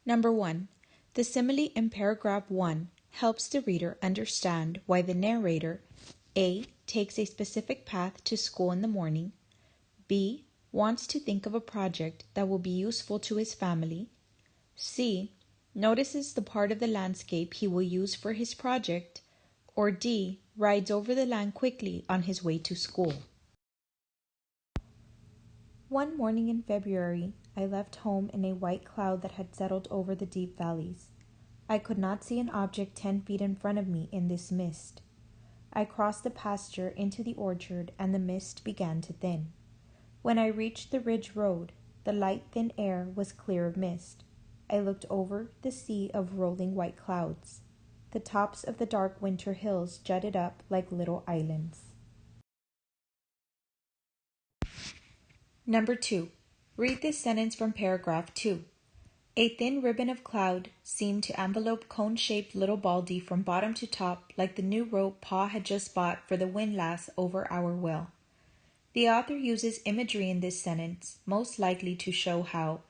Number 1. The simile in paragraph 1 helps the reader understand why the narrator A. takes a specific path to school in the morning, B. wants to think of a project that will be useful to his family, C. notices the part of the landscape he will use for his project, or D. rides over the land quickly on his way to school. One morning in February, I left home in a white cloud that had settled over the deep valleys. I could not see an object 10 feet in front of me in this mist. I crossed the pasture into the orchard, and the mist began to thin. When I reached the ridge road, the light, thin air was clear of mist. I looked over the sea of rolling white clouds. The tops of the dark winter hills jutted up like little islands. Number 2. Read this sentence from paragraph 2. A thin ribbon of cloud seemed to envelope cone-shaped little Baldy from bottom to top like the new rope Pa had just bought for the windlass over our well. The author uses imagery in this sentence, most likely to show how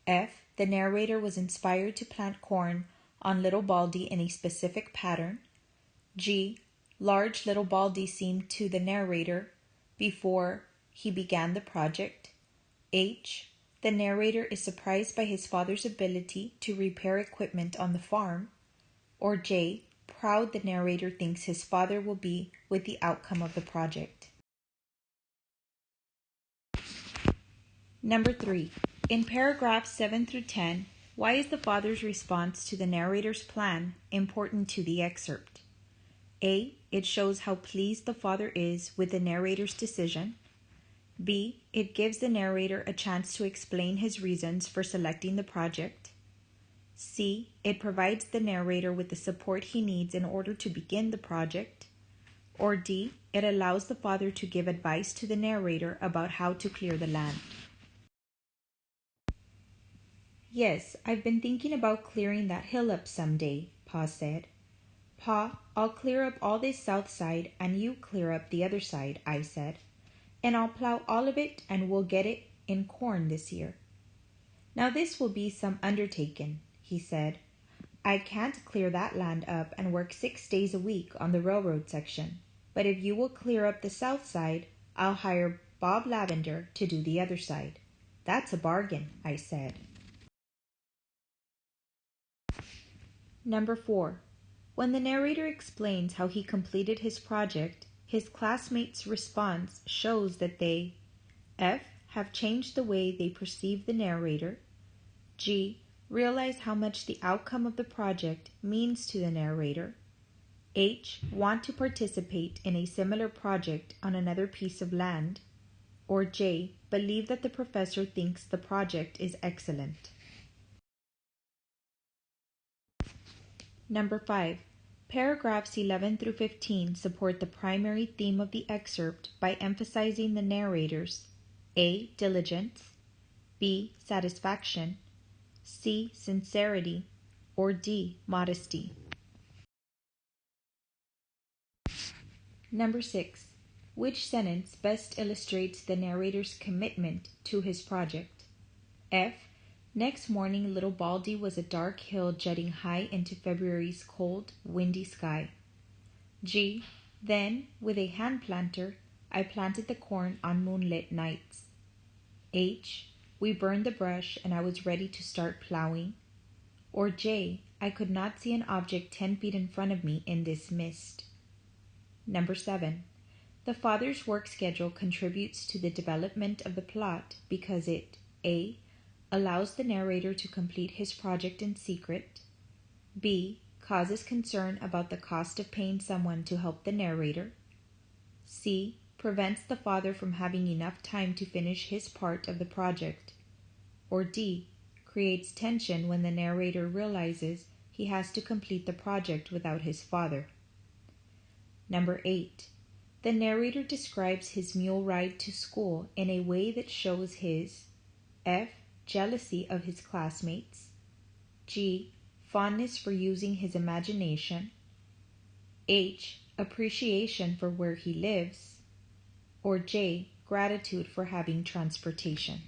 F. the narrator was inspired to plant corn on little Baldy in a specific pattern. G. large little Baldy seemed to the narrator before he began the project. H. the narrator is surprised by his father's ability to repair equipment on the farm. Or J. proud the narrator thinks his father will be with the outcome of the project. Number 3. In paragraphs 7 through 10, why is the father's response to the narrator's plan important to the excerpt? A. It shows how pleased the father is with the narrator's decision. B. It gives the narrator a chance to explain his reasons for selecting the project. C. It provides the narrator with the support he needs in order to begin the project. Or D. It allows the father to give advice to the narrator about how to clear the land. Yes, I've been thinking about clearing that hill up someday, Pa said. Pa, I'll clear up all this south side and you clear up the other side, I said. And I'll plow all of it and we'll get it in corn this year. Now this will be some undertaking, he said. I can't clear that land up and work 6 days a week on the railroad section. But if you will clear up the south side, I'll hire Bob Lavender to do the other side. That's a bargain, I said. Number 4. When the narrator explains how he completed his project, his classmates' response shows that they F. have changed the way they perceive the narrator, G. realize how much the outcome of the project means to the narrator, H. want to participate in a similar project on another piece of land, or J. believe that the professor thinks the project is excellent. Number 5. Paragraphs 11 through 15 support the primary theme of the excerpt by emphasizing the narrator's A. diligence, B. satisfaction, C. sincerity, or D. modesty. Number 6. Which sentence best illustrates the narrator's commitment to his project? F. Next morning, little Baldy was a dark hill jutting high into February's cold, windy sky. G. Then, with a hand planter, I planted the corn on moonlit nights. H. We burned the brush and I was ready to start plowing. Or J. I could not see an object 10 feet in front of me in this mist. Number 7. The father's work schedule contributes to the development of the plot because it A. allows the narrator to complete his project in secret, B. causes concern about the cost of paying someone to help the narrator, C. prevents the father from having enough time to finish his part of the project, or D. creates tension when the narrator realizes he has to complete the project without his father. Number 8. The narrator describes his mule ride to school in a way that shows his F. jealousy of his classmates, G. fondness for using his imagination, H. appreciation for where he lives, or J. gratitude for having transportation.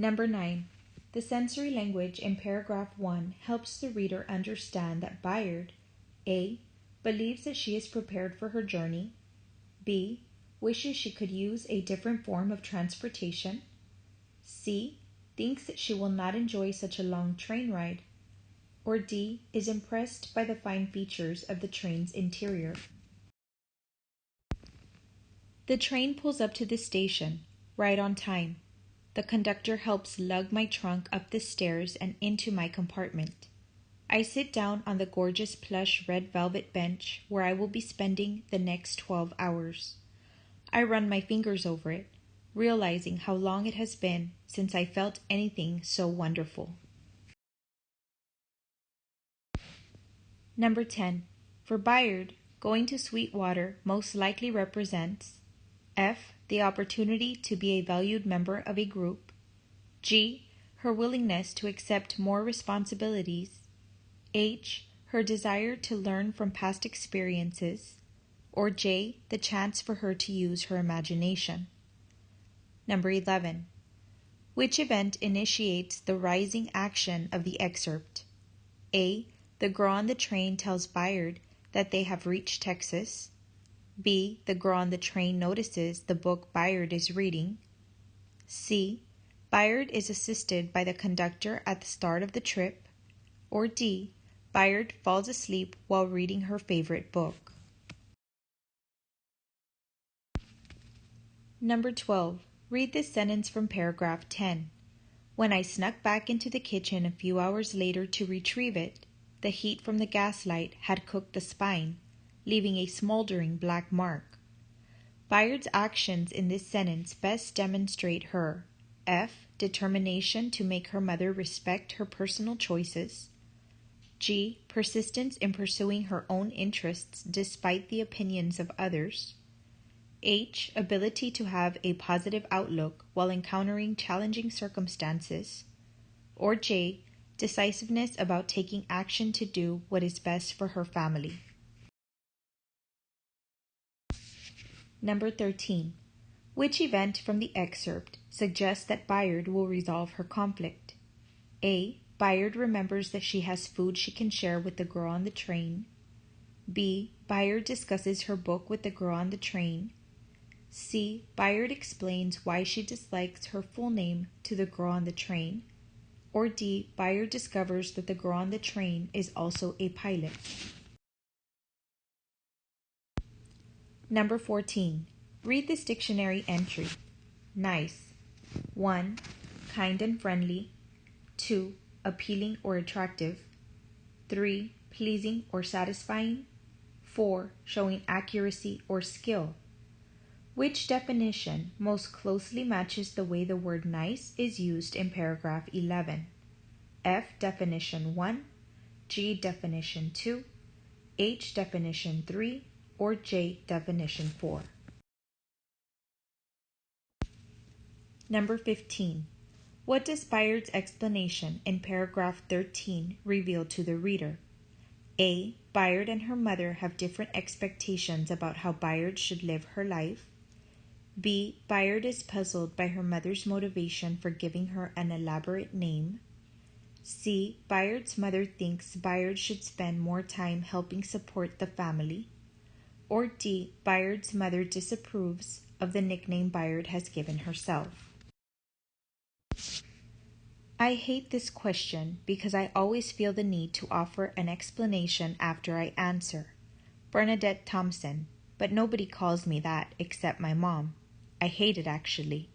Number 9. The sensory language in paragraph 1 helps the reader understand that Bayard A. believes that she is prepared for her journey, B. wishes she could use a different form of transportation, C. thinks that she will not enjoy such a long train ride, or D. is impressed by the fine features of the train's interior. The train pulls up to the station, right on time. The conductor helps lug my trunk up the stairs and into my compartment. I sit down on the gorgeous plush red velvet bench where I will be spending the next 12 hours. I run my fingers over it, realizing how long it has been since I felt anything so wonderful. Number 10. For Bayard, going to Sweetwater most likely represents F. The opportunity to be a valued member of a group, G. her willingness to accept more responsibilities, H. her desire to learn from past experiences, or J. the chance for her to use her imagination. Number 11. Which event initiates the rising action of the excerpt? A. The girl on the train tells Bayard that they have reached Texas. B. The girl on the train notices the book Bayard is reading. C. Bayard is assisted by the conductor at the start of the trip. Or D. Bayard falls asleep while reading her favorite book. Number 12. Read this sentence from paragraph 10. When I snuck back into the kitchen a few hours later to retrieve it, the heat from the gaslight had cooked the spine, leaving a smoldering black mark. Bayard's actions in this sentence best demonstrate her F. Determination to make her mother respect her personal choices, G. Persistence in pursuing her own interests despite the opinions of others, H. Ability to have a positive outlook while encountering challenging circumstances, or J. Decisiveness about taking action to do what is best for her family. Number 13. Which event from the excerpt suggests that Bayard will resolve her conflict? A. Bayard remembers that she has food she can share with the girl on the train. B. Bayard discusses her book with the girl on the train. C. Bayard explains why she dislikes her full name to the girl on the train. Or D. Bayard discovers that the girl on the train is also a pilot. Number 14. Read this dictionary entry. Nice. 1. Kind and friendly. 2. Appealing or attractive. 3. Pleasing or satisfying. 4. Showing accuracy or skill. Which definition most closely matches the way the word nice is used in paragraph 11? F. Definition 1, G. Definition 2, H. Definition 3, or J. Definition 4. Number 15. What does Bayard's explanation in paragraph 13 reveal to the reader? A. Bayard and her mother have different expectations about how Bayard should live her life. B. Bayard is puzzled by her mother's motivation for giving her an elaborate name. C. Bayard's mother thinks Bayard should spend more time helping support the family. Or D. Bayard's mother disapproves of the nickname Bayard has given herself. I hate this question because I always feel the need to offer an explanation after I answer. Bernadette Thompson, but nobody calls me that except my mom. I hate it actually.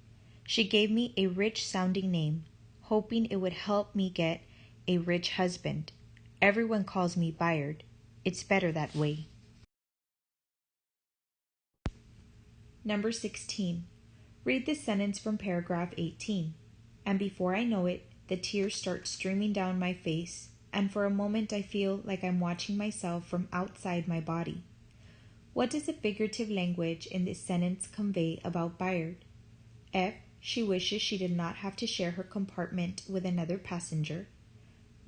She gave me a rich-sounding name, hoping it would help me get a rich husband. Everyone calls me Bayard. It's better that way. Number 16. Read this sentence from paragraph 18. And before I know it, the tears start streaming down my face, and for a moment I feel like I'm watching myself from outside my body. What does the figurative language in this sentence convey about Bayard? F. She wishes she did not have to share her compartment with another passenger.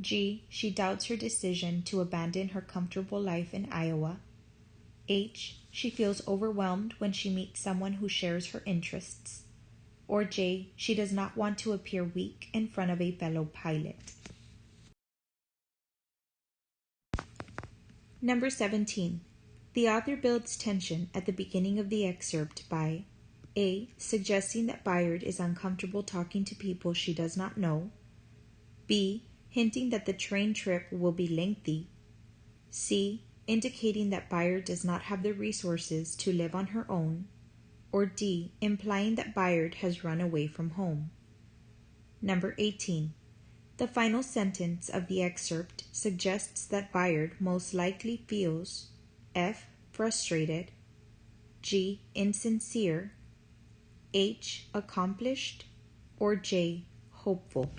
G. She doubts her decision to abandon her comfortable life in Iowa. H. She feels overwhelmed when she meets someone who shares her interests. Or J. She does not want to appear weak in front of a fellow pilot. Number 17. The author builds tension at the beginning of the excerpt by A. Suggesting that Bayard is uncomfortable talking to people she does not know. B. Hinting that the train trip will be lengthy. C. Indicating that Bayard does not have the resources to live on her own. Or D. Implying that Bayard has run away from home. Number 18. The final sentence of the excerpt suggests that Bayard most likely feels F. Frustrated, G. Insincere, H. Accomplished, or J. Hopeful.